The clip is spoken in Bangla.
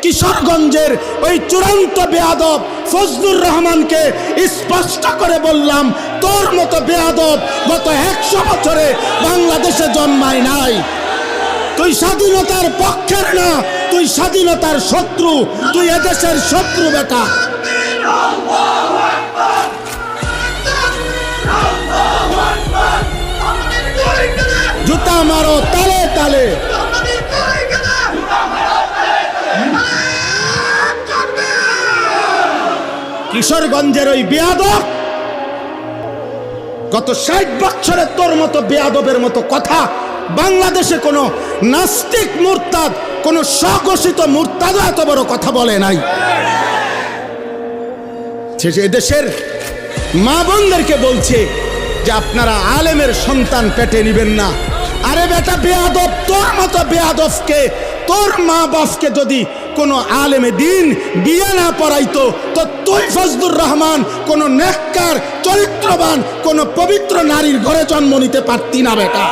কিশোরগঞ্জের ওই চূড়ান্ত বেয়াদব ফজলুর রহমানকে স্পষ্ট করে বললাম, তোর মতো বেয়াদব গত 100 বছরে বাংলাদেশে জন্মায় নাই। তুই স্বাধীনতার পক্ষের না, তুই স্বাধীনতার শত্রু, তুই এদেশের শত্রু বেটা। জুতা মারো তালে তালে। কিশোরগঞ্জের ওই বেয়াদব গত 60 বছরে তোর মতো বেয়াদবের মতো কথা বাংলাদেশে কোনো নাস্তিক মুরতাদ, কোন স্বঘোষিত মুরতাদ এত বড় কথা বলে নাই। এদেশের মা বোনদেরকে বলছে যে আপনারা আলেমের সন্তান পেটে নিবেন না। আরে বেটা বেয়াদব, তোর মতো বেয়াদবকে, তোর মা বাপকে যদি কোনো আলেমে দিন বিয়ে না পড়াইতো তো তুই ফজলুর রহমান কোনো নেককার চরিত্রবান কোনো পবিত্র নারীর ঘরে জন্ম নিতে পারতি না বেটা।